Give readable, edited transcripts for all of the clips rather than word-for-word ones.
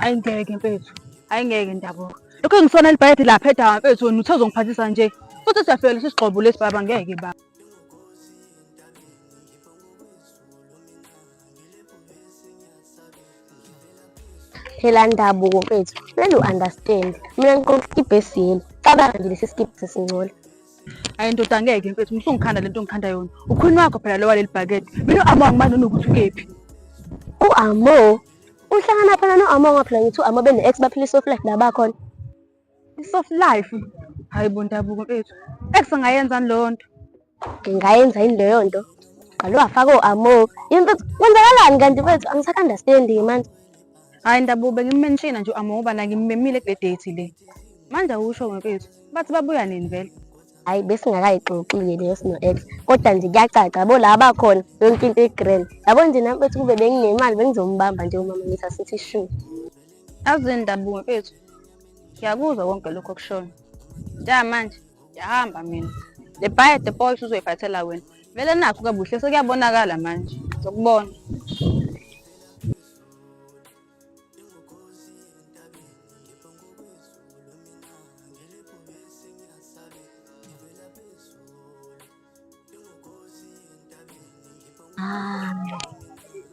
Ayingeke mfethu. Ayingeke Ndabuko. Lokho ngisona libhayedi lapha edawa mfethu wena uthe uzongiphathisa nje. Futhi siyafela sisigqobo lesi baba ngeke baba. Phela Ndabuko mfethu, kumele u-understand. Mina ngiqoqa ibhesi cabanga nje lesi skip sesingcola. Hayi ndoda ngeke mfethu ngisungikhanda lento ngikhanda yona. Ukhuni wakho phela lo waleli bhakede. Mina amo ngimane nokuthi ukephi. U-Amo uhlangana phela no-Amo ngaphela ngithi u-Amo bene-ex baphila i-soft life la bakhona. I-soft life. Hayi bo Ndabuko mfethu. Ekusengayenzani leyo nto? Ngingayenza yini leyo nto? Qale wafaka u-Amo. Yini mfethu kwenzakalani kanti mfethu angisaka-understand-i manje. Hayi Ndabuko bengimenshina nje u-Amo ngoba ngimemile kule date le. Manje awusho mfethu. Bathi babuya nini vele? Hayi besingakayixoxile leyo sino-ex kodwa nje kuyacaca yabo la bakhona yonke into i-grand. Yabo nje nami mfethu kube benginemali bengizombamba nje umama ngithi asithi shu. Azini Ndabuko mfethu. Ngiyakuzwa konke lokho okushoyo. Manje ngiyahamba mina. Le bhayede boys uzoyiphathela wena. Vele nakho kabuhle sekuyabonakala manje. Ngizokubona.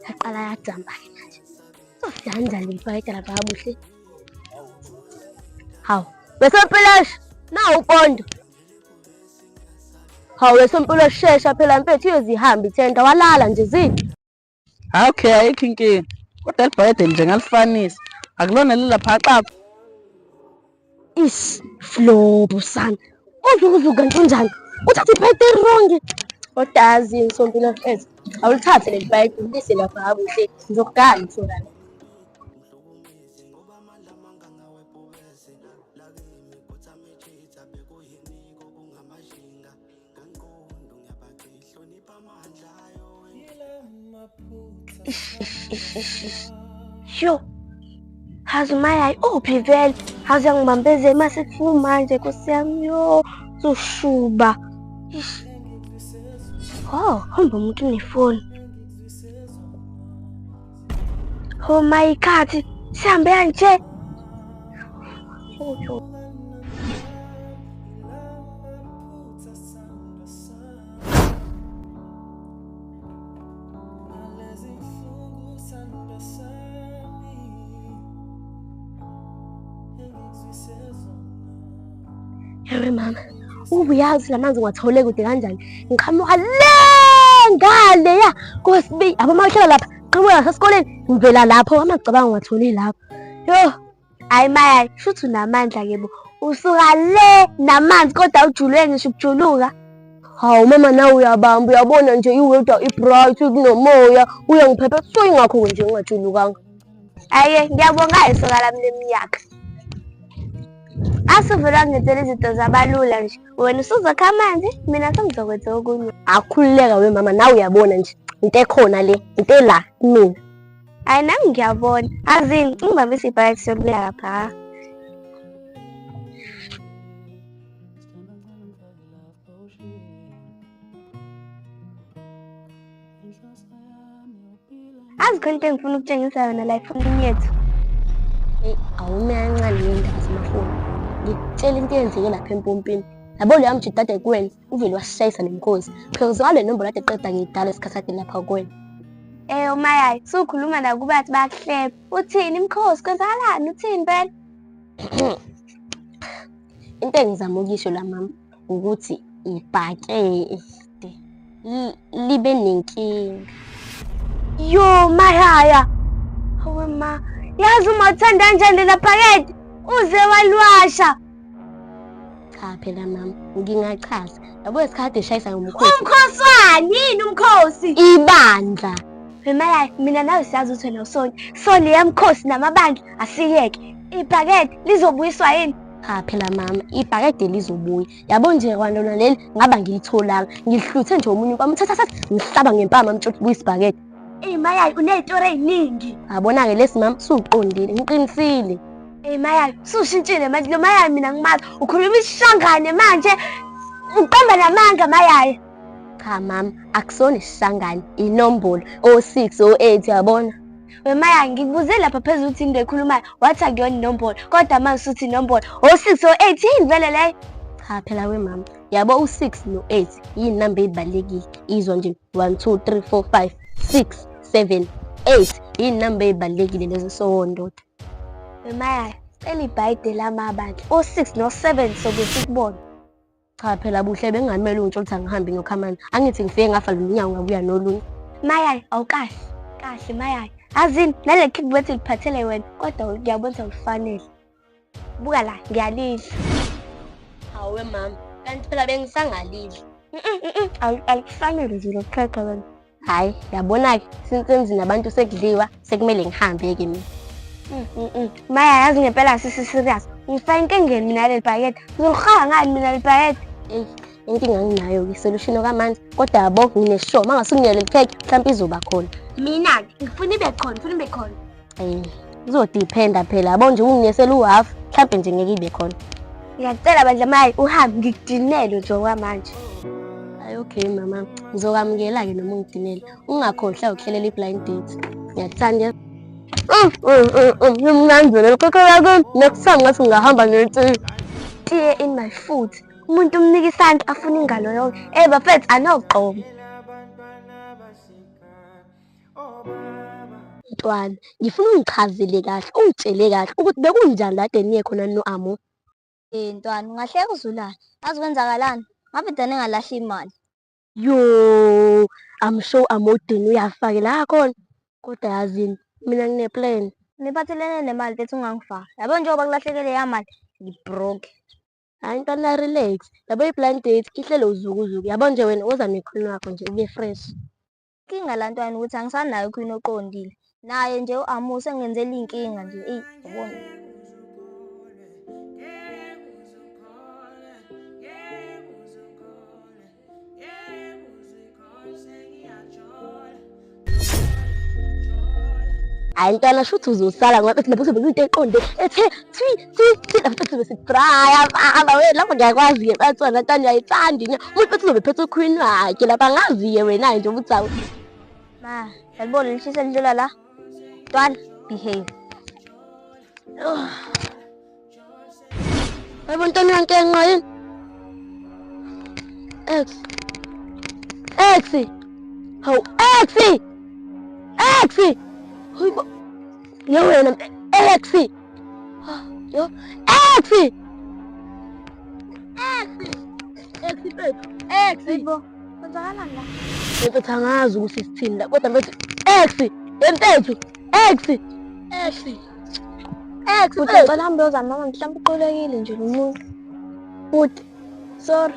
Yaqala yajamba-ke manje. Sosiyanjani le bhayede lapha kabuhle. Hawu wesompiloshe nawu upondo. Hawu wesompiloshe shesha phela mfethu iyozihamba ithenda walala nje zini. Okay, ayikho inkinga. Kodwa libhayede nje ngalifanisa. Akulona leli lapha xapha. Flobo sana. Uzuka nje unjani? Uthatha ibhayede wrong. Kodwa yazi ngisompiloshe mfethu. Awulithathe leli bhayede ulise lapha kabuhle. Ngizokugana mhlongana. Yo, hazu mayayi uphi vele? Hazu yangibambeze masekufuna manje Nkosi yami yo uzoshuba. Hamba umuntu unefoni. Oh my God, sihambe kanje. Yewe mama, ubuyazi lamanzi ngiwathole kude kanjani? Ngiqhamuka le ngale ya kosibi abamahlala lapha. Qhamuka sesikoleni ngivela lapho amacabanga ngiwathole lapho. Yo, hayi maya, shuthi unamandla ke bo. Usuka le namanzi kodwa ujulwe ngisho ukujuluka. Hawu mama nawe uyabamba uyabona nje iweather i-bright kunomoya uyangiphepha so ingakho nje ungajulukanga. Aye ngiyabonga isoka lami leminyaka. Asuvela ngenzela izinto zabalula nje. Wena usuzokha amanzi, mina sengizokwenza okunye. Akhululeka we mama nawe uyabona nje. Into ekhona le, into la mina. Hayi nami ngiyabona. Azini ngibambisa ibhayede sokuya lapha. Azikhona into engifuna ukutshengisa yona la efonini yethu. Awume kancane ngendaba zamafoni. Ngikutshela into eyenzeke lapha empompini. Yabo leya mjidade kuwena uvele wasishayisa nemkhosi. Because ngale nombolo ade qeda ngidala esikhathini lapha kuwena. Umayayi, sukhuluma nakuba athi bakuhleba. Uthini imkhosi kwenzakalani? Uthini phela? Into engizama ukuyisho la mama ukuthi ibhakede libe nenkinga. Yo Mayaya. Hawe ma, yazi uma uthanda kanjani la bhakede uze walwasha. Cha phela mama, ngingachaza. Yabo isikhathi eshayisa ngomkhosi. Umkhoswani yini umkhosi? Ibandla. Mayaya, mina nawe siyazi ukuthi wena usoni. Soni yemkhosi namabandla asiyeke. Ibhakede lizobuyiswa yini? Cha phela mama, ibhakede lizobuya. Yabo nje kwandona leli ngaba ngilitholanga. Ngihluthe nje omunye kwami thatha ngihlaba ngempama mtshothi buyisa ibhakede. Mayaya unezitori eziningi. Abona-ke lesi mama suqondile ngiqinisile. Mayaya sushintshile manje lo Mayaya mina ngimazi ukhuluma isishangane manje uqamba namanga Mayaya. Cha mama akusona isishangane inombolo 06 08 yabona. Wemaya ngikubuze lapha phezulu ukuthi into ekhulumayo wathi akuyona inombolo kodwa manje usuthi inombolo o6 o8 yini vele leyo. Cha phela wemama yabo u6 no8 yini namba ezibalekile izwa nje 1 2 3 4 5 6 7 8 yini namba ezibalekile lezo sowondoda. Wemaya cela ibhayide lamabandla o6 no7 sobe sikubona. Cha phela buhle bengamele untsho ukuthi angihambi ngokhamani angithi ngifike ngafa lonyanga ngabuya nolunye. Mayayi awukahle kahle mayayi azini nale khiki bethi liphathele wena kodwa ngiyabona ufanele buka la ngiyalidla. Hawe mama kanti phela bengisangalidla. Alikufanele nje lokukhekha wena. Hayi yabona-ke sinsemzini nabantu sekudliwa sekumele ngihambe-ke mina. Maya yazi ngempela sisi-serious ngifake enkingeni mina leli bhakede ngizolihaya ngani mina leli bhakede. Eyi inkinga anginayo-ke solution okamanje kodwa yabo ngineshow uma ngase nginele likhekhe mhlawumpe izoba khona. Mina-ke ngifuna ibe khona. Kuzodiphenda phela yabo nje unginesela u-half mhlawumpe nje ngeke ibe khona. Ngiyacela bandla mayi uhambe ngikudinele nje okwamanje. Hayi okay mama ngizokwamukela-ke noma ungidinele ungakhohlwa ukuhlelela i-blind date. Ngiyakuthanda. Ngimnanzele likhekhe lakho next time ngathi ngingahamba ngetiye. Tiye in my foot. Umuntu umnika isandla afuna ingalo yonke. Bafethu anogqomo. Ntwana ngifuna ungichazele kahle ungitshele kahle ukuthi bekunjani la kade niye khona no-Amo. Ntwana ungahleka uzulana azi kwenzakalani ngabe dane ngalahla imali. Yo I'm sure Amodeni uyafake la khona kodwa yazini mina ngine-plan. Niphathelene nemali bethi ungangifaka yabo njengoba kulahlekele yamali ngibroke. Hayi ntwana relax yabo i-blind date ihlele uzukuzuku yabo nje wena woza nekhulumi yakho nje ube fresh. Inkinga la ntwana ukuthi angisanayo ikhwini oqondile naye nje u-Amo sengenzela iy'nkinga nje yabona. Hayi ntwana shuthi uzosala ngoba bethi lapho sobe kuyinto eqonde ethe thwi lapho bethi sobe sibraya baba wena lapho ngiyakwazi-ke bathwana ntwana uyayithanda umuntu bethi sobe phethe ukhwini wakhe lapha angazi-ke wena nje ukuthi awu. Ma yalibona lishisa lidlula la ntwana behave. Yabo ntwana uyankenqa yini? X hawu X hayibo yo wena X yo X Hayibo kwenzakalani la? Mfethu angazi ukuthi sithini la kodwa mfethu mfethu Ngicela hambe uyozama mama mhlawumbe uqolekile nje lo muntu. Futhi Sorry.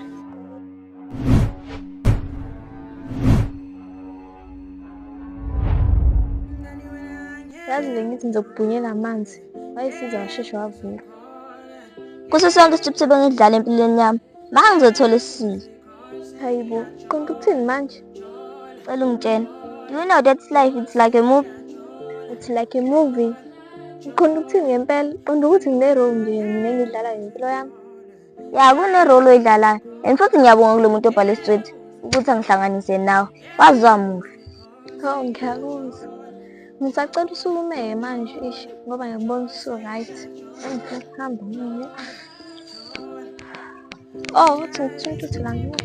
Yazi bengithi ngizokubhunyela amanzi wayisiza washesha wavuka. Kuso sonke isithuthi bengidlala empilweni yami manje ngizothola isisizo. Hayibo konke ukuthini manje? Cela ungitshene. Do you know that life it's like a movie? It's like a movie. Ukhona ukuthini ngempela? Qonda ukuthi ngine-role nje mina engidlalayo ngempilo yami. Ya kune-role oyidlalayo and futhi ngiyabonga kulo muntu obhale straight ukuthi angihlanganise nawe wazwa muhle. Oh ngiyakuzwa. Ngisacela usukume manje ish ngoba ngiyakubona so right. Hamba mina. Oh uthi ngithinta uthi la ngiyo.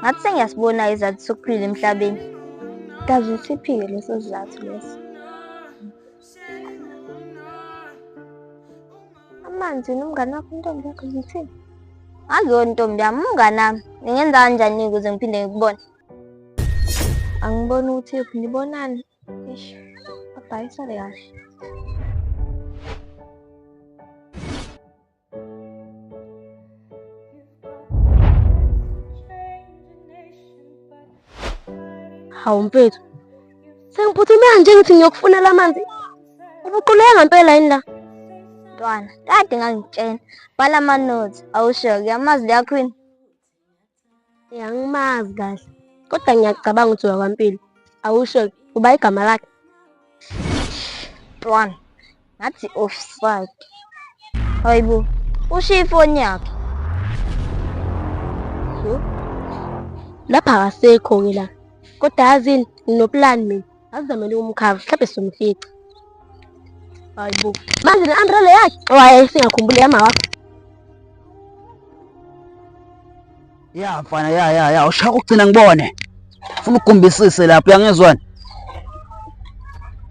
Ngathi sengiyasibona izathu sokuphila emhlabeni. Kaze siphike leso sizathu leso. Amanzi nomngane wakho intombi yakho ngithini? Akuyona intombi yami umngane wami. Ngingenza kanjani ukuze ngiphinde ngikubone? Angiboni ukuthi nibonani. Ish. Bye sale kahle. Hawu mfethu sengiphuthume nje ngithi ngiyokufunela amanzi ubuquleka ngempela yini la? Ntwana kade ngangitshena bhala ama-notes awusho ngiyamazi leya queen. Angimazi kahle kodwa ngiyacabanga ukuthi wakwampilo awusho uba igama lakhe. Ntwana ngathi offside. Hayibo ushiya ifoni yakhe. Yo Lapha akasekho-ke la. Kodwa yazini nginoplan mina. Azizamele umkhava mhlawumbe somfica. Hayibo. Manje le-umbrella yakhe owaye singakhumbuli yama wakho. Ya mfana ya ushaka ukugcina ngibone. Ufuna ukugumbisise lapho uyangizwana.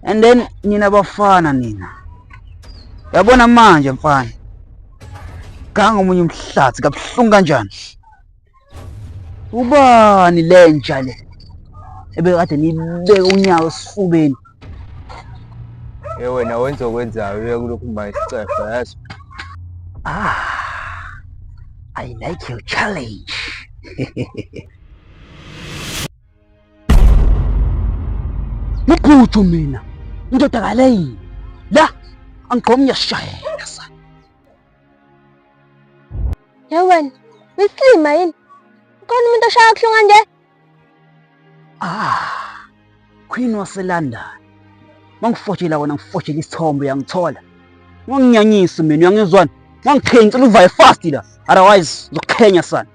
And then nina bafana nina. Yabona manje mfana. Ganga omunye umhlathi kabuhlungu kanjani. Ubani lentsha le? Ebekade nibeke unyawo esifubeni. Wena wenza okwenzayo uye kulokhu mayisicefe yazi. I like your challenge. Muphuthu mina. Indoda kaleyi. La angigqomi yashayela sana. Wena, uyiklima yini? Khona umuntu oshaya kuhlunga nje? Queen waseLondon. Mangifotshela wona ngifotshela isithombe yangithola. Nganginyanyisa mina uyangizwana. Ngangikhencela uvaye fast la. Otherwise uzokhenya sana.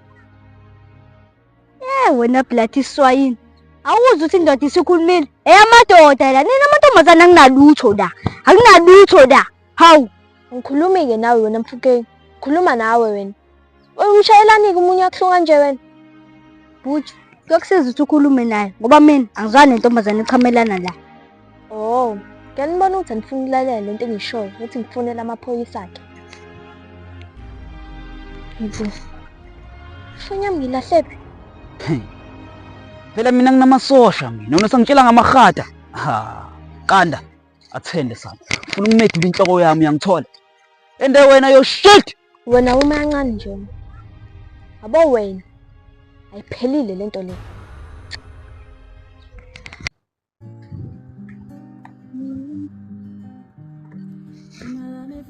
Wena bloody swine. Awuzi ukuthi indoda isikhulumile. Eyamadoda la. Nina amantombazana anginalutho la. Akunalutho la. Hawu. Ngikhulumi-ke nawe wena Mfukeni. Khuluma nawe wena. Ushayelani-ke umunye akuhlunga nje wena. Butho, kuyokusiza ukuthi ukhulume naye ngoba mina angizwani nentombazane echamelana la. Oh, ngiyanibona ukuthi anifuni ukulalela lento engishoyo ukuthi ngifonela amaphoyisa akhe. Funyam ngilahlephi. Phela mina nginamasosha mina. Wena sangitshela ngamahata. Qanda. Athende sana. Ufuna ukungimedula inhloko yami uyangithola. Ende wena yo shit. Wena uma kancane nje. Abo wena. Ayiphelile lento le.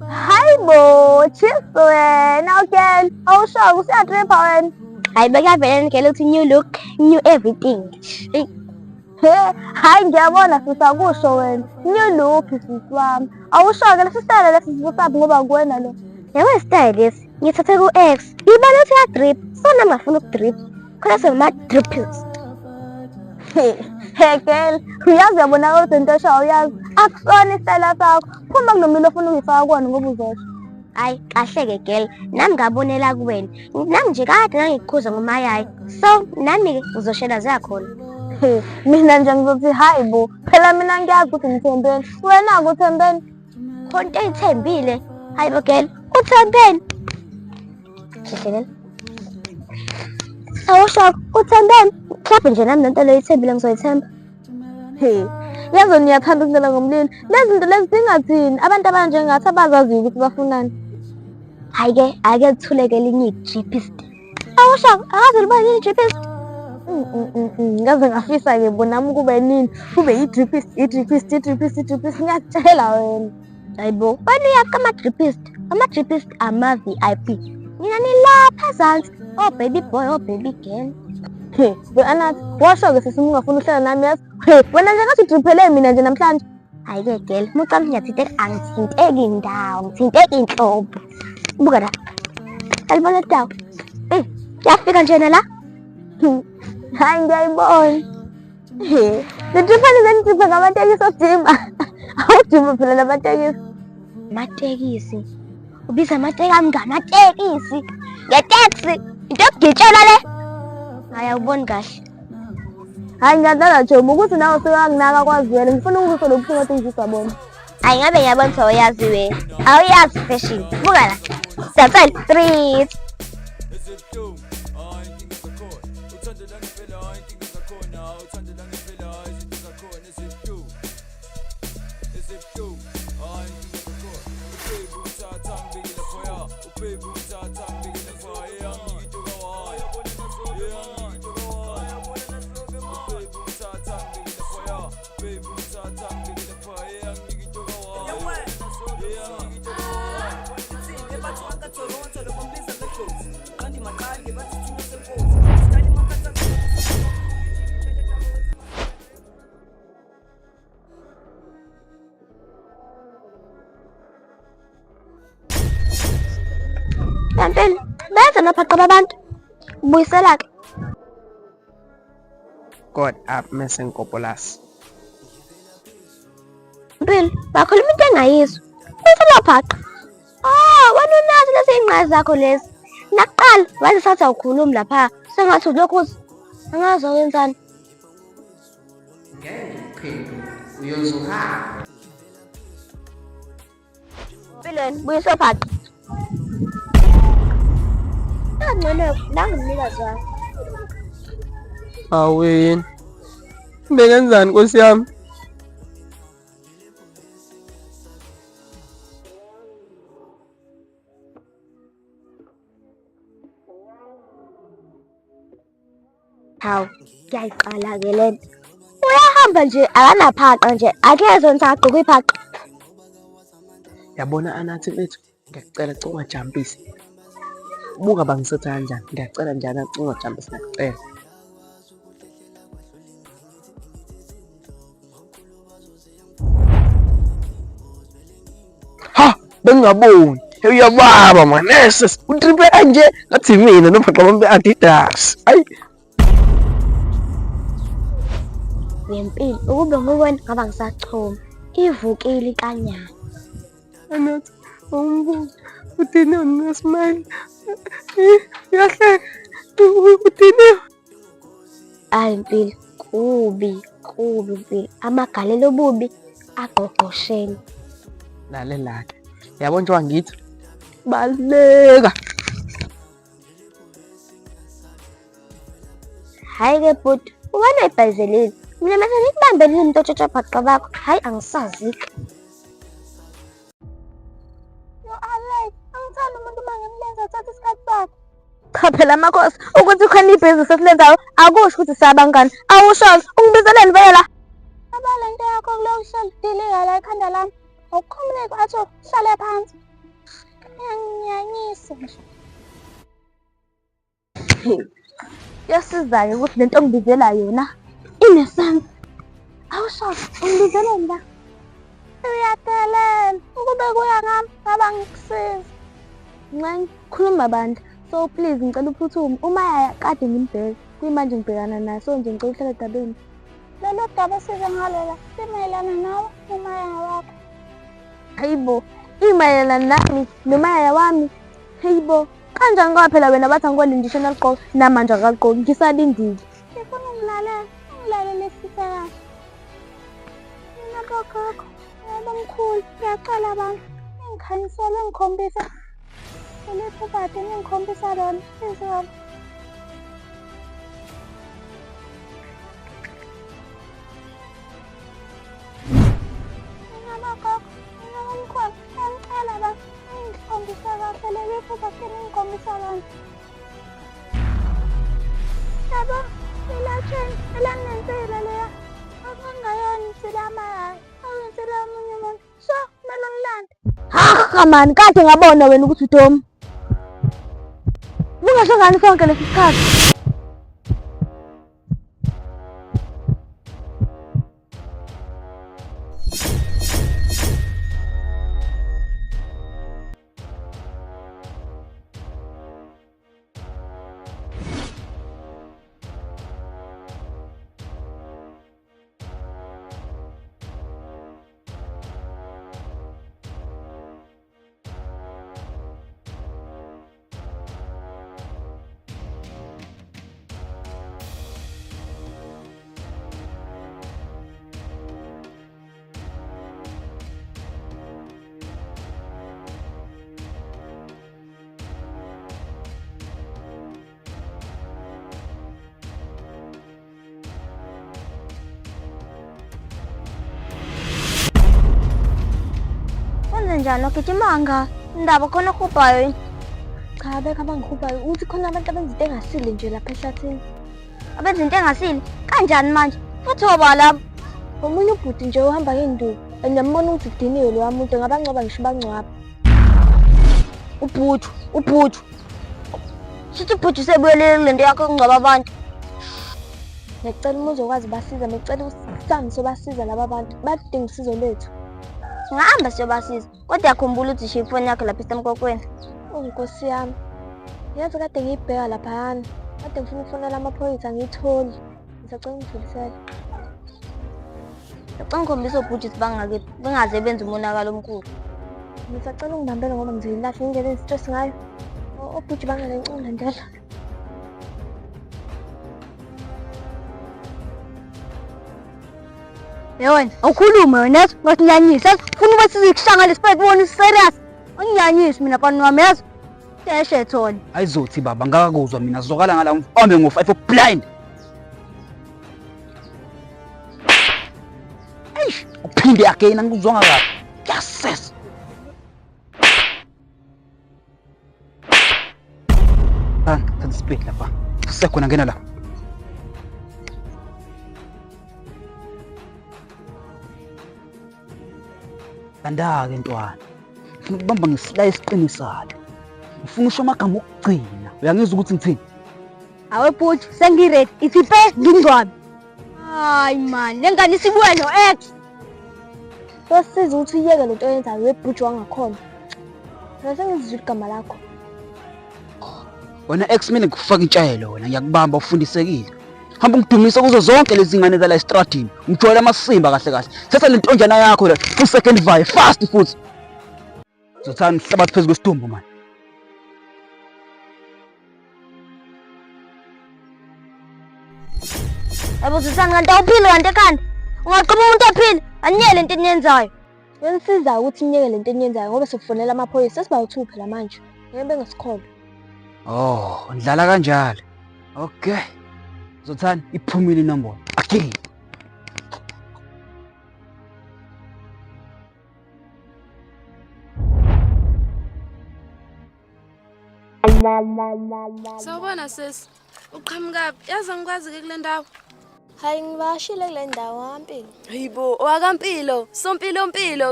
Hayibo, cheers wena okay. Awusho usiyatripha wena. Hayi beka vele ngeke uthi new look, new everything. Hayi ngiyabona sisakusho wena. New look sisi wami. Awusho-ke lesi style lesi sisabi ngoba kuwena lo. Yabo style lesi ngithathe ku-X. Ibalothe ya drip. Sona ngafuna ukudrip. Khona sengama-drippers. Hey girl, uyazi uyabonakala ukuthi into eshayo uyazi. Akusona isitayela sakho. Phuma kunomile ofuna ungifaka kuwona ngoba uzosho. Hayi kahle-ke girl, nami ngabonela kuwena. Nami nje kade ngangikukhuza ngomayayi. So nami-ke ngizoshela zakhona. Mina nje ngizothi hayi bo. Phela mina ngiyazi ukuthi ngithembeni. Wena-ke uthembeni. Khona into eyithembile. Hayi bo girl, uthembeni. Hlehlele. Awusho uthembeni. Mhlawumbe nje nami lento leyo ithembile ngizoyithemba. Yazo niyathanda ukungena ngomlilo. Lezi zinto lezi zingathini. Abantu abanjengathi abazaziyo ukuthi bafunani. Hayi-ke, ake kuthuleke elinye i-GPist. Awusho akazi liba yini i-GPist? Ngaze ngafisa-ke bonami kube nini. Kube i-GPist, i-GPist, i-GPist, i-GPist. Ngiyakutshela wena. Hayibo, wena uyaka ama-GPist. Ama-GPist ama-VIP. Mina nilapha ezansi. Oh baby boy, oh baby girl. Anathi washo-ke sesi ungafuna uhlala nami yazi. Wena nje ngathi udriphele mina nje namhlanje. Hayi-ke girl, mucala ngiyathinteka angithinteki indawo, ngithinteka inhlobo. Buka la. Alibona tawo. Yafika njena la. Hayi ngiyayibona. Lidriphani zenidriphe ngamatekisi odima. Awudima phela namatekisi. Amatekisi. Ubiza amatekisi ngamatekisi. Ngeteksi. Into yokugitshela le. Hayi awuboni kahle. Hayi ngiyadlala nje ukuthi nawe usekanginaka kwaziyela ngifuna ukuzwe lobuhlungu othi ngizisabona. Hayi ngabe ngiyabona ukuthi awuyazi wena. Awuyazi fashion. Buka la. That's street. Kanti benza naphaqaba abantu. Buyisela-ke. God up mesenkopolas. Mpilo, bakhuluma into engayizwa. Uselaphaqa. Wena unazo lezi iy'nqazi zakho lezi. Nakuqala, waze sathi awukhulumi lapha. Sengathi ulokhu uthi, angazi wenzani. Uyozuhamba. Mpilweni, buyisa phaqa. Ngcono nangumnikazi wami. Hawu yini? Bengenzani Nkosi yami? Hawu, kuyayiqala-ke le nto. Uyahamba nje, akanaphaqa nje, akezwe nje agqoke iphaqa. Yabona anathi mfethu, ngiyacela cela ungajampisi. Buka bangisetha kanjani? Ngiyacela njalo cela ungajampisi ngiyacela. Ha, bengingaboni. Uyababa manese. Utripe kanje ngathi mina nophaqa bami be-Adidas. Ayi. Ngempilo, ukube nguwena ngaba ngisachoma. Ivukile ikanyana. Anathi, awumbuki. Uthini unesmile? Uyahleka. Uthini? Hayi Mpilo, kubi Mpilo. Amagalelo obubi aqoqoshele. Lalela-ke. Yabona nje wangithi? Baleka. Hayi-ke bhuti, ubona ibhayizelile. Mina mase ngikubambelile into otshetsha bhaqa bakho. Hayi, angisazi-ke. Alex, angithandi umuntu uma ngimlenza athathe isikhathi sakhe. Cha phela amakhosi, ukuthi khona ibhizinisi esilenzayo akusho ukuthi siyabangani. Awushoze, ungibizeleni vele la. Abale nto yakho kuloku hleli diliga la ekhanda lami. Awukhululeki athi uhlale phansi. Ngiyanyanyisa nje. Yasiza-ke ukuthi lento ongibizela yona inesense. Awushoze, ungibizeleni la. Uyadelela ukube kuya ngami ngaba ngikusiza. Ncane khuluma bandla. So please ngicela uphuthume. Uma yaya kade ngimbheke. Kuyimanje ngibhekana naye. So nje ngicela uhlale edabeni. Lelo daba size ngalela limayelana nawe uMaya wakho. Hayibo, imayelana nami noMaya wami. Hayibo, kanjani ngoba phela wena bathi angikholindisha naliqoqo namanje akaliqoqi ngisalindile. Ngifuna ungilalele isitha kahle. Mina gogogo, yebo mkhulu, ngiyacela abantu ngikhanyisele ngikhombisa. Lethu kade ngikhombisa lona izolo. Mani kade ngabona wena ukuthi uDom. Bungahlangani sonke lesi sikhathi. Njani ogijimanga indaba khona okhuphayo cha beka abangikhuphayo uthi khona abantu abenza into engasile nje lapha ehlathini abenza into engasile kanjani manje futhi oba lapha omunye ubhuti nje uhamba ngenduku andiyambona ukuthi kudiniwe lo muntu ngabangcwaba ngisho bangcwaba ubhutu sithi ubhutu sebuyelele kule nto yakho ukungcwaba abantu ngiyacela uma uzokwazi basiza ngicela usami sobasiza laba bantu badinga usizo lethu ngihamba siyobasiza kodwa yakhumbula ukuthi ishiya ifoni yakho lapha esemkokweni. Nkosi yami, yazi kade ngiyibheka laphayana kade ngifuna ukufonela amaphoyisa ngiyitholi Ngisacela ungidlulisele. Ngicela ngikhombisa obhuti ukuthi bangaze benze umonakalo omkhulu. Ngisacela ungibambele ngoba ngizoyilahle ngingene stress ngayo. Obhuti bangalencinga ndlela. Yewena, awukhulume wena yazi ngasinyanyisa. Ufuna ube sizikuhlanga lesiphethe wona serious. Anginyanyisi mina pani wami yazi. Sheshe Thoni. Ayizothi baba ngakakuzwa mina sizokala ngala mfambe ngo5 blind. Eish, uphinde again angikuzwanga kahle. Yes. Thatha speed lapha. Sisekhona ngena la. Kanda-ke ntwana. Ufuna ukubamba ngesila esiqinisalo. Ufuna usho amagama okugcina. Uyangizwa ukuthi ngithini? Awe bhuti, sengiredi. Ithipe ngingcwabe. Hayi man, lengane isibuye no X. Kuyasiza ukuthi uyeke lento oyenzayo webhuti wangakhona. Ngisengizizwa igama lakho. Wena ex mina ngikufaka intshayelo wena ngiyakubamba ufundisekile. Hamba ungidumisa kuzo zonke lezi ngane zala estradini. Ngijwayele amasimba kahle kahle. Thatha le ntonjana yakho la, second vibe fast futhi. Uzothanda ihlabathi phezulu kwesitumbu man. Yabo Susana kanti awuphile kanti ekhanda. Ungaqhuba umuntu ophile, anyele lento eniyenzayo. Kuyasiza ukuthi niyeke lento eniyenzayo ngoba sikufonela amaphoyisa sibawu2 phela manje. Ngeke bengasikholwa. Oh, ndlala kanjalo. Okay. Uzothanda iphumile inombolo. Again. Sawubona sis. Uqhamuka yazi ngikwazi ke kule ndawo. Hayi ngibashile kule ndawo kaMpilo. Hayibo, owakaMpilo,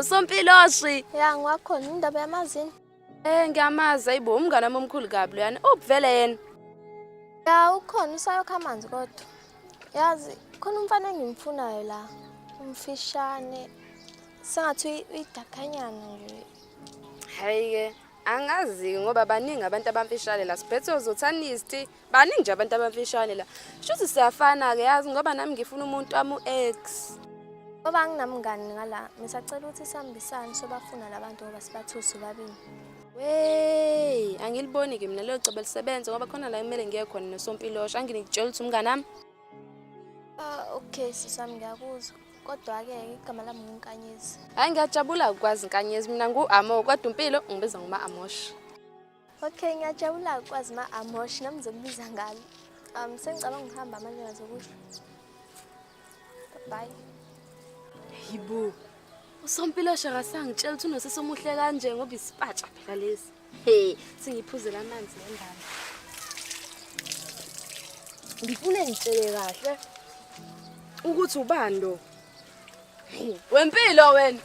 Sompiloshi. Ya ngiwakhona indaba yamazini. Ngiyamazi hayibo umngane wami omkhulu kabi luyani. Ubuvele yena. Ya ukhona usayokha amanzi kodwa. Yazi khona umfana engimfunayo la. Umfishane. Sengathi uyidakanyana nje. Hayi ke angazi ngoba baningi abantu abamfishane la siphethe uzothanist. Baningi nje abantu abamfishane la. Shuthi siyafana ke yazi ngoba nami ngifuna umuntu wami uX. Ngoba nginamngani ngala, ngisacela ukuthi sihambisane sobafuna labantu ngoba sibathusi babini. Wey, angiliboni ke mina lelo cebo lisebenza ngoba khona la kumele ngiye khona noSompilosha. Angingitshela ukuthi umngane nami. Okay sisami ngiyakuzwa. Kodwa ke igama lami nguNkanyezi. Hayi ngiyajabula ukwazi Nkanyezi mina ngu-Amo kodwa uMpilo ngibiza ngoma Amosh. Okay ngiyajabula ukwazi ma-Amosh nami ngizokubiza ngalo. Sengicabanga ngihamba manje ngazokusho. Bye. Yibo. uSompilosha akasangitshela ukuthi unosesomuhle kanje ngoba isipatsha phela lesi. Hey, singiphuzela amanzi endaba. Ngifune ngitshele kahle ukuthi ubando. Wempilo wena.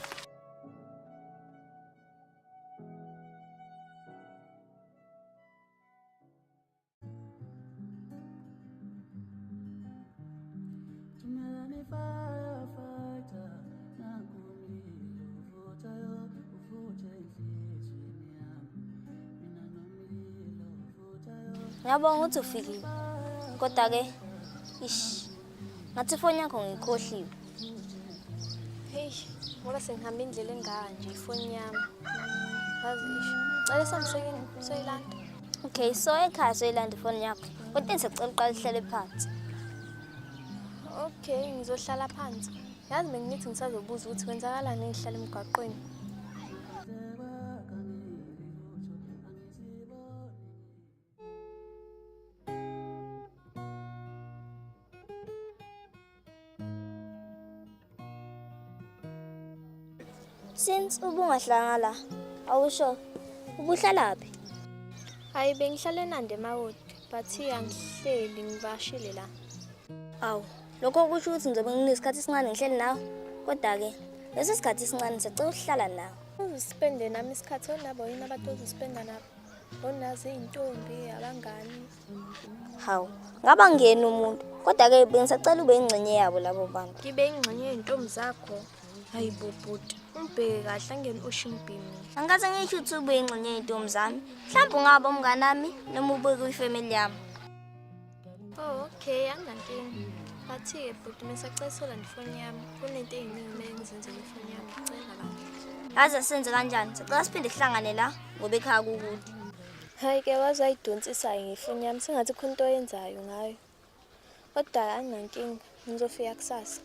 Ngiyabonga ukuthi ufikile. Kodwa ke ngathi ifoni yakho ngikhohliwe. Hey, ngoba sengihamba indlela enganje ifoni yami. Yazisho. Cela samsekeni soyilanda. Okay, so ekhaya soyilanda ifoni yakho. Kodwa ngisacela uqala ihlale phansi. Okay, ngizohlala phansi. Yazi bengithi ngisazobuza ukuthi kwenzakalani ngihlala emgwaqweni. Since ubungahlanga la, awusho ubuhlalaphi? Hayi bengihlale eNandi eMawoti, but angihleli ngibashile la. Awu, lokho kusho ukuthi ngizobe nginesikhathi esincane ngihleli nawe. Kodwa ke, lesi sikhathi esincane sicela ukuhlala nawe. Uzispende nami isikhathi onabo yini abantu ozispenda nabo? Onazi izintombi, abangani. Hawu, ngaba ngiyena umuntu. Kodwa ke bengisacela ube ingcenye yabo labo bantu. Ngibe ingcenye yezintombi zakho. Hayi bobhuti, umbheke kahle angene Ocean Beam. Angaze ngisho ukuthi ube ingcenye yezintombi zami. Mhlawumbe ungaba umngane nami noma ube kuyifamily yami. Oh, okay, angankingi. Bathi-ke bhuti mesacela ndifoni yami. Kunento eziningi kumele ngizenzele ifoni yami. Ngicela bandla. Yazi senze kanjani? Sicela siphinde sihlangane la ngoba ekhaya kukude. Hayi-ke waze wayidonsisayo ngefoni yami. Sengathi khona into oyenzayo ngayo. Kodwa anginankinga. Ngizofika kusasa.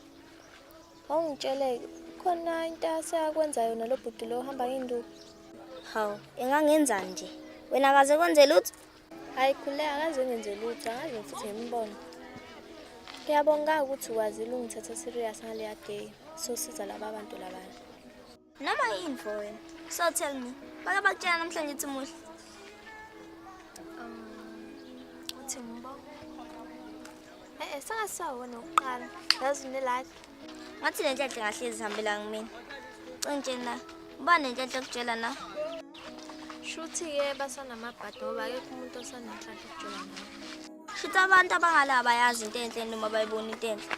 Awungitshele khona into aseyakwenza yona lo bhuti lo ohamba ngenduku. Hawu, engangenzani nje? Wena akaze kwenze lutho? Hayi khuleka akaze ngenze lutho. Angaze futhi ngimbono. Ngiyabonga ukuthi ukwazile ungithatha serious ngaleya day. Sosiza laba bantu labana. Noma yini for wena? So tell me, bake bakutshela namhlanje uthi muhle. Uthi ngibonga. Sengasawona ukuqala. Yazi unelakhe. Ngathi le nhlahla kahle zihambela ngimina. Cintshe na. Ubani nhlahla kutshela na? Shuthi-ke basanamabhadi ngoba akekho umuntu osanenhlahla ukutshela naye. Shuthi abantu abangala bayazi into enhle noma bayibona into enhle.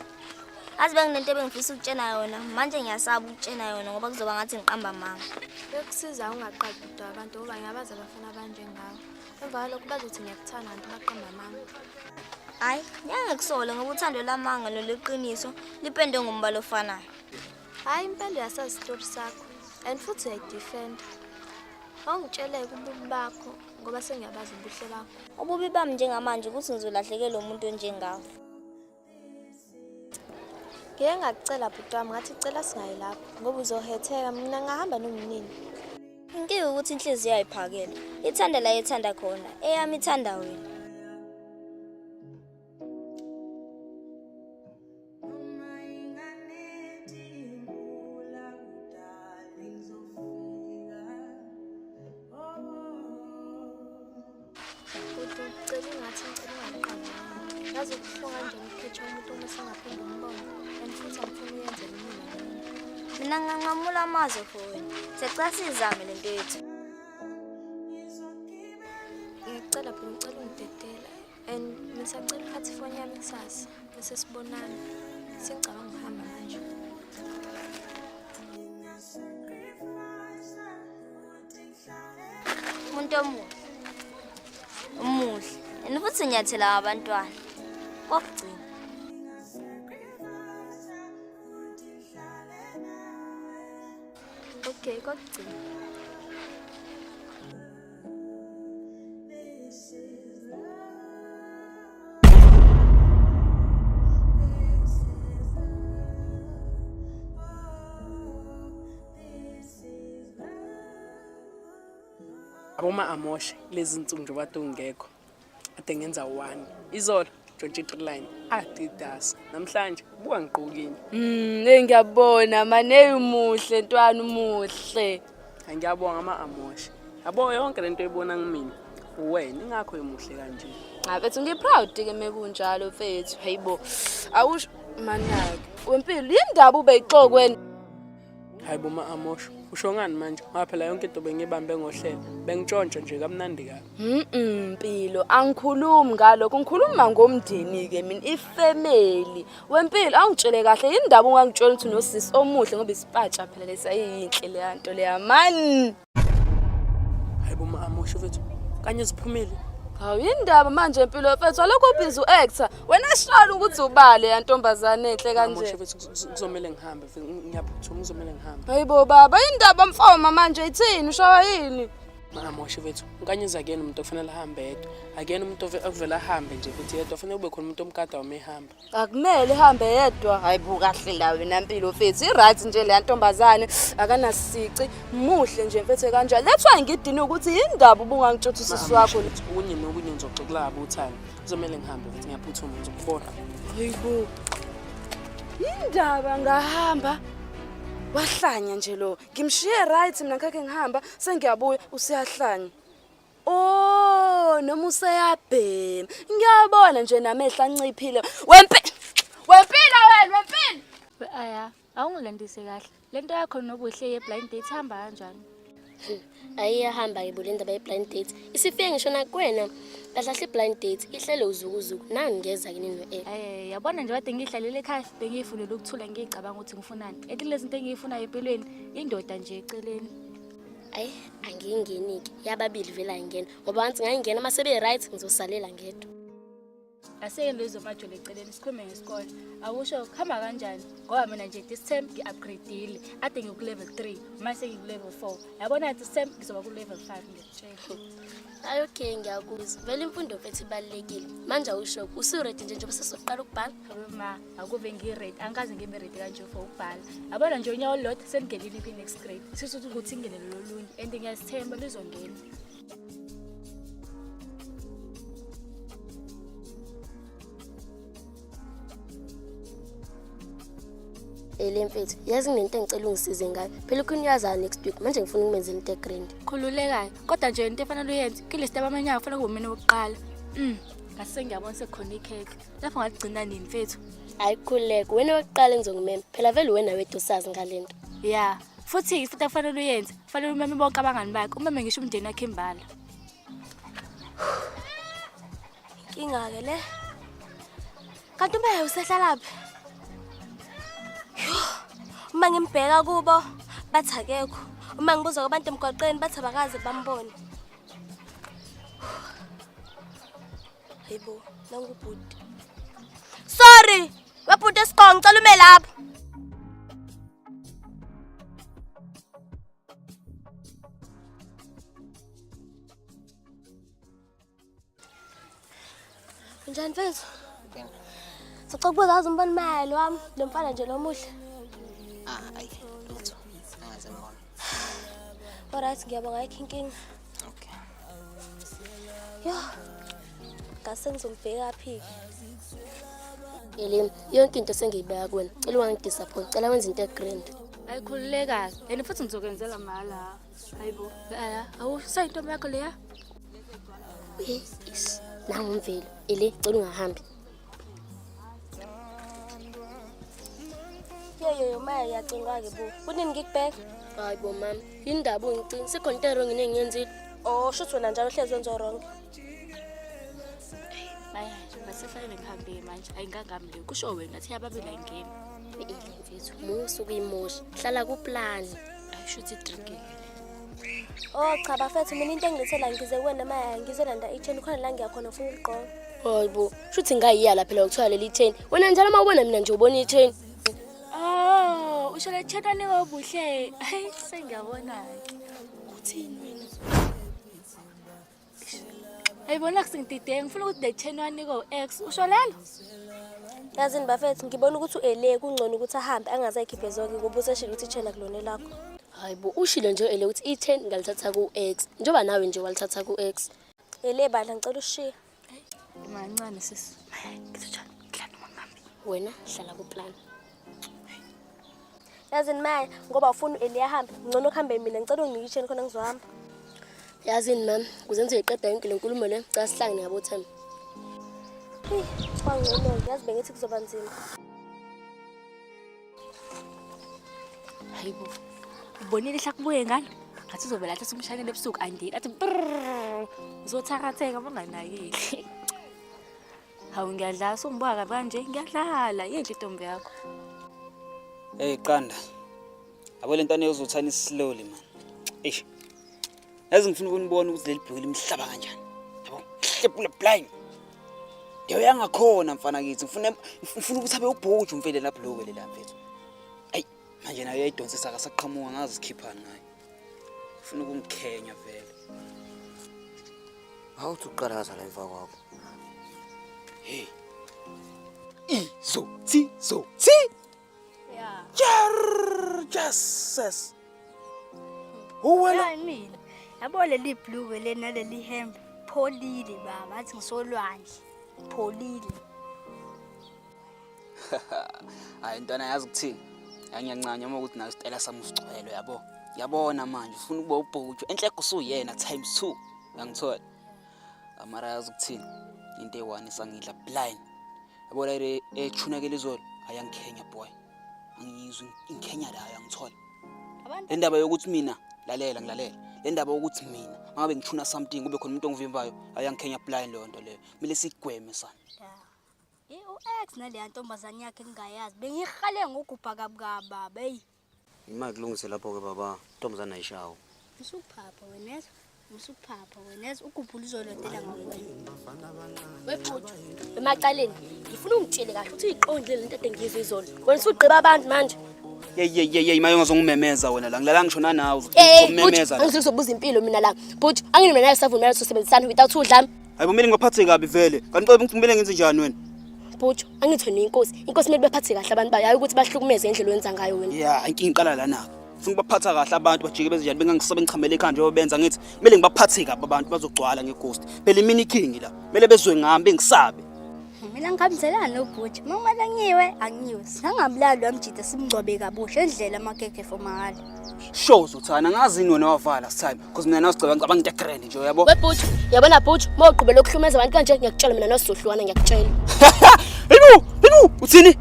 Azi benginento ebengifisa ukutshena yona, manje ngiyasaba ukutshena yona ngoba kuzoba ngathi ngiqamba amanga. Bekusiza ungaqadi kodwa abantu ngoba ngiyabaza abafana abanjengawe. Emva kwalokho bazothi ngiyakuthanda kanti baqamba amanga. Hayi, ngiyangekusole ngoba uthando lamanga nolweqiniso lipende ngombala ofanayo. Hayi impela yasazi isitori sakho and futhi uyayidefend. Awungitsheleke ububi bakho ngoba sengiyabazi ubuhle bakho. Ububi bami njengamanje ukuthi ngizolahlekelwa umuntu onjengawe. Ngeke ngakucela bhuti wami ngathi cela singayi lapho ngoba uzohetheka mina ngahamba nomnini. Inkinga ukuthi inhliziyo yayiphakela. Ithanda la ethanda khona, eyami ithanda wena. Ngicela ngathi ngicela ungaqali. Yazi kuhlunga kanjani ukukhetha umuntu uma sengaphinde umbone and futhi angifuni uyenzele mina. Mina nganqamula amazwi for wena. Sicela sizame lento yethu. Ngicela phela ngicela ungidedela and ngisacela uphathe ifoni yami kusasa bese sibonana. Sengicabanga ukuhamba manje. Umuntu omuhle. Umuhle. And futhi nyathela abantwana. Kokugcina. Okay, kokugcina. Aboma amoshe lezi nsuku nje bathi ungekho ade ngenza 1 izolo 23 Adidas namhlanje buka ngiqokini Ngiyabona mane umuhle ntwana umuhle. ngiyabonga ama amoshe yabo yonke lento ebona ngimina wena ingakho emuhle kanje Mfethu ngiproud ke mekunjalo mfethu. Hayibo. Awusho manake. Wempilo yindaba ube ixokweni. hayibo ma amoshe usho ngani manje ngaphela yonke into bengibambe ngohlelo bengitshontsha nje kamnandi kabi Mpilo angikhulumi ngalokho ngikhuluma ngomndeni ke mina ifamily. Wempilo awungitshele kahle yindaba ungangitshela ukuthi unosisi omuhle ngoba isipatsha phela lesayinhle le yanto le yamani. hayibo ma amoshe mfethu kanye siphumile Hawu yindaba manje Mpilo mfethu alokho ubhizi uactor wena shala ukuthi ubale yantombazane enhle amoshe kanje. mfethu kuzomela ngihambe ngiyaphuthuma kuzomela ngihambe Hayibo baba yindaba mfoma manje ithini ushawa yini? Amoshe mfethu unkanyeza kuyena umuntu ofanele ahambe yedwa akuyena umuntu ovela ahambe nje futhi yedwa fanele kube khona umuntu omkada umehamba Akumele ihambe yedwa. Hayibo kahle la wena Mpilo mfethu iright nje le yantombazane akanasici muhle nje mfethu kanjalo. Lethwa ngidini ukuthi yindaba ubungangitshotha usisi wakho. okunye nokunye ngizoxoxelaba uthani kuzomela ngihambe futhi ngiyaphuthuma ngizokubona Hayibo. Yindaba ngahamba. Wahlanya nje lo. Ngimshiye right mina ngeke ngihamba sengiyabuya usiyahlanya. Oh, noma useyabhema. Ngiyabona nje namehla anciphile. Wempilo wena wempilo. Aya, awungilandise kahle. Lento yakho nobuhle ye-blind date hamba kanjani? Ayihamba yibo le ndaba ye-blind date. Isifike ngisho nakwena. Kahlahle i-blind date ihlele uzukuzuku nani ngeza kini no-app. Yabona nje kade ngihlalele ekhaya bengifunela ukuthula ngicabanga ukuthi ngifunani. Ethi lezi zinto engiyifuna empilweni indoda nje eceleni. Ayi, angiyingeniki. Yababili vela ingena. Ngoba ngathi ngayingena masebe right ngizosalela ngedwa. Aseke lezo majole eceleni sikhulume ngesikole. Akusho kuhamba kanjani? Ngoba mina nje this term ngi-upgradeile. Ade ngiku-level 3, manje sengiku-level 4. Yabona this term ngizoba ku-level 5 ngiyakutshela. Hayi okay ngiyakuzwa. Vele imfundo mfethu ibalulekile. Manje awusho usu-ready nje njengoba sesoqala ukubhala? Ma, akuve ngi-ready. Angikaze ngibe ready kanje for ukubhala. Yabona nje unyawo olulodwa sengingenile kwi-next grade. Sisuthi ukuthi ngingene lolunye and ngiyazithemba lizongena. Le mfethu, yazi nginento engicela ungisize ngayo. Phela ukhunyaza next week manje ngifuna ukumenzela into egrand. Khululekayo. Kodwa nje into efanele uyenze, kule step amanyanga kufanele kube mina wokuqala. Ngase ngiyabona sekukhona ikheke. Lapho ngaligcina nini mfethu? Hayi khuleka, wena wokuqala ngizongimema. Phela vele wena wedwa usazi ngalento. Yeah. Futhi kufanele uyenze. Kufanele umeme bonke abangani bakhe. Umeme ngisho umndeni wakhe imbala. Inga-ke le. Kanti ube usehlalaphi? Uma ngimbheka kubo bathi akekho. Uma ngibuza kwabantu emgwaqeni bathi abakaze bambone. Hayibo, nangubhuti. Sorry, wabhuti esiqongo ngicela ume lapha. Njani mfethu? Sicela ukubuza azi umbona imali wami, lo mfana nje lomuhle. Ayi, lutho. Angaze ngibona. Alright, ngiyabonga ayikho inkinga. Okay. Yo. Ngase ngizombheka phi? Yelimi, yonke into sengiyibeka kuwena. Cela ungangidisappoint, cela wenze into egrand. Ayikhululekayo. And futhi ngizokwenzela mala. Hayibo. Awusho intombi yakho leya? Yes. Nangu umvelo. Cela ungahambi. Yo maya yacinga-ke bo. Kunini ngikubheka? Hayibo mama, indaba ungicini sekhona into wrong engiyenzile. Oh, shuthi wena njalo hlezi wenza wrong. Maya, basifanele ngihambe manje. Ayingangami le. Kusho wena ngathi yababili ayingeni. Mfethu, musu kuyimosha. Hlala kuplani. Ayishuthi drinkile. Oh cha bafethu mina into engilethela ngize kuwena maya ngizolanda i-chain khona la ngiyakhona ufuna uligqoka. Hayibo, shuthi ngayiyala phela ukuthola leli chain. Wena njalo mawubona mina nje ubona i-chain. Oh, usho le chatani obuhle. Hayi, sengiyabona. Uthini wena? Ayibona kusingidide ngifuna ukuthi le chain wani ko X. Usho lelo? Yazini bafethu ngibona ukuthi uele kungcono ukuthi ahambe angazayikhiphe zonke ngoba useshilo ukuthi i-chain akulona lakho. Hayibo, ushilo nje ukuthi i-chain ngalithatha ku-X. Njoba nawe nje walithatha ku-X. Bandla ngicela ushiye. Mancane sisi. Ngizojana ngidlala noma ngihambe. Wena hlala kuplan. Yazini maya ngoba ufuna uele ahambe ngcono kuhambe mina ngicela unginike i-chain khona ngizohamba. Yazini mama, kuze ngizoyiqeda yonke le nkulumo le ngicela sihlangane ngabo Themba. Kwangcono yazi bengithi kuzoba nzima. Hayibo. Ubonile hlakubuye ngalo? Ngathi uzovela athi umshanele ebusuku andini athi uzothakatheka banganakile. Hawu ngiyadlala songibuka kabi kanje ngiyadlala yinhle intombi yakho. Hey Qanda. Abo le ntwana yozothana slowly man. Eish. Yazi ngifuna ukunibona ukuthi leli bhekile imhlaba kanjani. Yabo, hlepula blind. Ndewe yangakhona mfana kithi ngifuna ukuthi abe ubhuju umfele lapho lokho lela mfethu. Ay, manje nayo yayidonsisa akasaqhamuka ngazi sikhiphana ngayo. Ngifuna ukumkhenya vele. Hawu uqalaza la emva kwakho. Hey. Izothi. Yeah. Jesus. Wena mina. Yabo leli blue lena leli hembe pholile baba athi ngisolwandle. Pholile. Hayi ntwana yazi ukuthini? Yangiyancanya uma ukuthi nayo isitela sami usicwele yabo. Yabona manje ufuna ukuba ubhuju enhleko usuyena times 2. Uyangithola. Amara yazi ukuthini? Into e1 isangidla blind. Yabo la echunakele izolo ayangikhenya boy. Angiyizwe inkenya la uyangithola. Le ndaba yokuthi mina lalela ngilalela. Le ndaba yokuthi mina ngabe ngithuna something kube khona umuntu ongivimbayo ayangikhenya blind lo nto leyo. Mile sigweme sana. U-X nale ntombazane yakhe engayazi bengihale ngogubha kabukaba hey Imali kulungise lapho ke baba Ntombazana ayishawo. usuphapha wena Usuphapha wena yazi ukhuphula uzolondela ngawena. Webhuju emaqaleni ngifuna ungitshele kahle ukuthi iqondile lento ade ngizwe izolo. Wena usugqiba abantu manje. Yey mayo ngazongimemeza wena la ngilala ngishona nawe uzomemeza la. Angizobuza impilo mina la. Bhuju angini naye savumela sisebenzisana without udlame. Hayibo kumele ngibaphathe kabi vele. Kanti kumele ngenze njani wena? Bhuju angithweni inkosi. Inkosi kumele bephathe kahle abantu bayo ukuthi bahlukumeze endlela wenza ngayo wena. Yeah, inkinga iqala lana. Ufuna ukubaphatha kahle abantu bajike bezinjani bengangisobe ngichamele ekhanda njengoba benza ngithi kumele ngibaphathe kabi abantu bazogcwala ngeghost. Phela imini king la. Kumele bezwe ngami bengisabe. Mina ngihambiselana noBhuti. Mangala ngiwe angiwe. Sangabulali wamjida simngcobe kabusha endlela amakeke formal. Shows uthana ngazi ini wena wavala time because mina nasicabanga ngicabanga into grand nje yabo. Webhuju yabona Bhuju mawuqhubela ukuhlumeza abantu kanje ngiyakutshela mina nosohlwana ngiyakutshela. Yebo uthini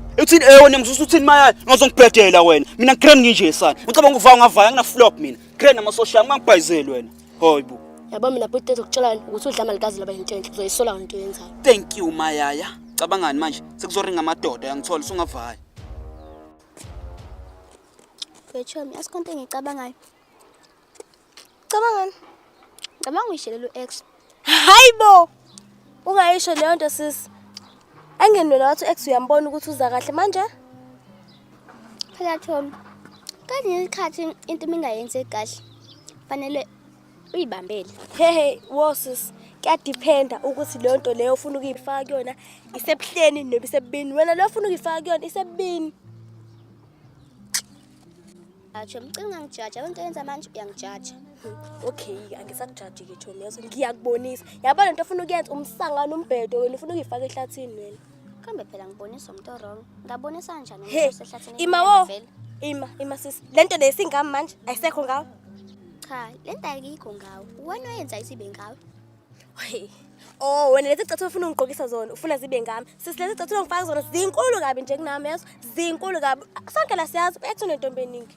wena ngisusa uthini maya ngazongibhedela wena mina grand nginje sana ngicabanga uvaya ngavaya ngina flop mina grand nama social ngangibhayizeli wena hayibo yabo mina Bhuti ezokutshelana ukuthi udlama likazi laba yintshenhle uzoyisola into yenzayo. Thank you mayaya cabangani manje sekuzoringa amadoda yangithola usungavaya. Bechomi asikonto engicabangayo. Cabangani? Cabanga uyishelelo X. Hayibo. Ungayisho leyo nto sisi. Angenwe nathi X uyambona ukuthi uza kahle manje? Phela Thomi. Kanye isikhathi into mingayenze kahle. Fanele uyibambele. Hehe, wosis. Kuyadependa ukuthi leyo nto leyo ufuna ukuyifaka kuyona isebuhleni nebisebini. Wena lo ufuna ukuyifaka kuyona isebini. Acho mcinga ngijaja into yenza manje uyangijaja. Okay, angisakujaji ke Thomi yazo ngiyakubonisa. Yabona into ufuna ukuyenza umsangano umbhedo wena ufuna ukuyifaka ehlathini wena. Kambe phela ngibonisa umuntu wrong. Ngabonisa kanjani ehlathini? Ima sisi. Lento lesingami manje ayisekho ngawo. Cha, lento ayikho ngawo. Wena oyenza isibe ngawo. Oh, wena lezi chatho ufuna ungigqokisa zona, ufuna zibe ngami. Sisi lezi chatho ngifaka zona zinkulu kabi nje kunami yazo. Zinkulu kabi. Sonke la siyazi bethu nentombi eningi.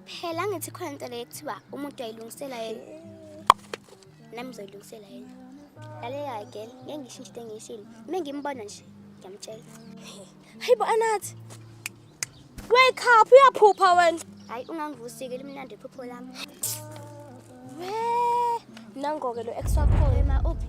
Phela ngithi khona into le ekuthiwa umuntu ayilungisela yena. Nami ngizoyilungisela yena. Lalela girl, ngeke ngisho into engiyishilo. Uma ngimbona nje, ngiyamtshela. Hayibo Anathi. Wake up, uyaphupha wena. Hayi ungangivusike limnandi iphupho lami. Nangoke lo extra call ema uphi.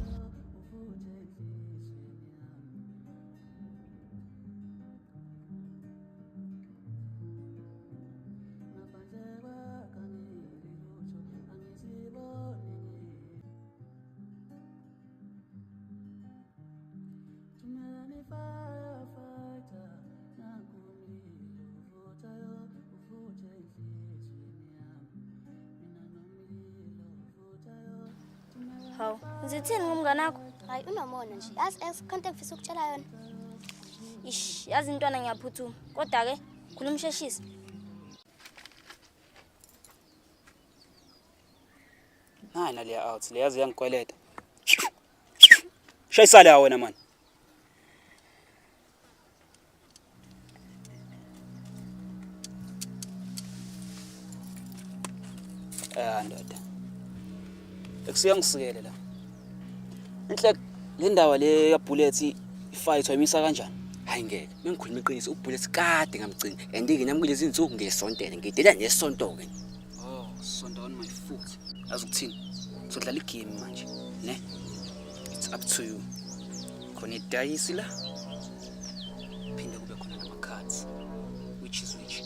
Hawu, ngizithini ngumngane wakho? Hayi unomona nje. Yazi konke ngifisa ukutshela yona. Ish, yazi intwana ngiyaphuthuma. Kodwa ke khuluma umsheshisi. Hayi naleya out leyazi yangikweleta. Shayisa la wena man. Ndoda. Ekusiyangisikele la. Inhle le ndawo le ya bullet ifight wayimisa kanjani? Hayi ngeke. Mengikhuluma iqiniso ubullet kade ngamgcina. Andike nami kulezi insuku ngesontele ngidela nesonto ke. Oh, sonto on my foot. Azukuthini? Sodlala igame manje, ne? It's up to you. Khona idayisi la. Phinde kube khona nama cards. Which is which?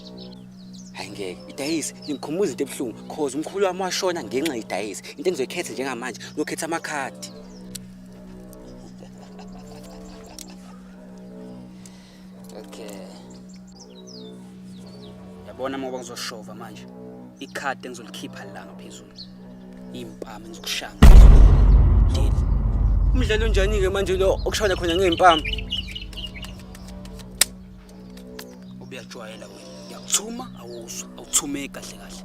Hayi ngeke. Idayisi ingikhumbuza into ebuhlungu cause umkhulu wami washona ngenxa yedayisi. Into engizoyikhetha njengamanje ngokhetha amakhadi. Okay. Yabona ngoba ngizoshova manje. Ikhadi engizolikhipha la ngaphezulu. Impama engizokushanga. Deal. Umdlalo unjani ke manje lo okushona khona ngempama? Ubuyajwayela wena. Yakuthuma awuzwa, awuthumeki kahle kahle.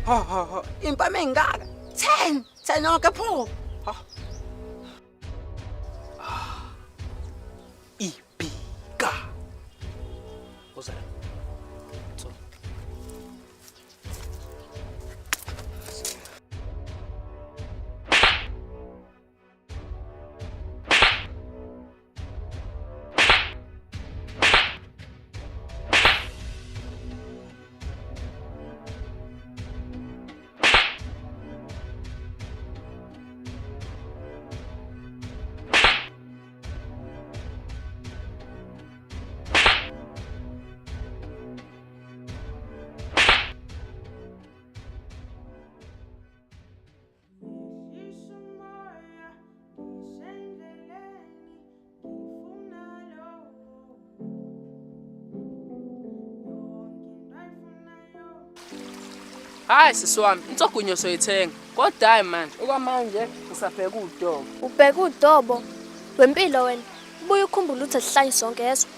Ha. Impama engaka? 10 onke pho. Ha. Ibika. Uzala. So. Hayi sisi wami, insogunyo soyithenga. Kodwa hayi manje, okwamanje ngisabheka uDobo. Ubheka uDobo. Wempilo wena. Ubuye ukhumbule ukuthi asihlanye sonke yezwa.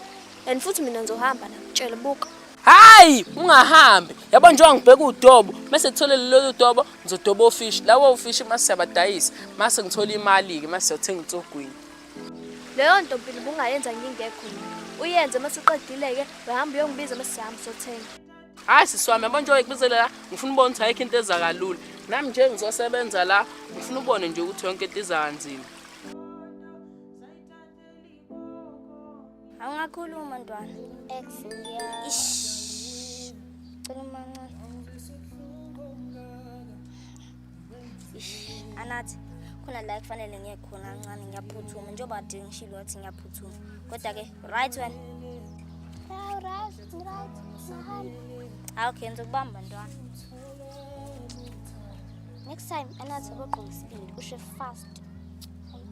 And futhi mina ngizohamba la. Tshela buka. Hayi, ungahambi. Yabo njengoba ngibheka uDobo, mase ngithole lelo Dobo, ngizodoba ofishi. Lawo ofishi mase siyabadayisa, mase ngithola imali ke mase siyothenga insogwini. Leyo nto mpilo bungayenza ngingekho. Uyenze mase uqedile ke, uhamba uyongibiza mase sihamba sothenga. Hayi sisi wami, yabo njengoba ngikubizela la, ngifuna ubone ukuthi ayikho into ezakalula. Nami nje ngizosebenza la, ngifuna ubone nje ukuthi yonke into iza kanzima. Awungakhuluma ntwana. Ex ngiya. Cela mancane. Anathi khona la kufanele ngiye khona kancane ngiyaphuthuma njengoba ade ngishilo ukuthi ngiyaphuthuma. Kodwa ke right wena. Yeah, right. Nahamba. Okay, ngizokubamba ntwana. Next time anathi abogqoka isibindi ushe fast. Come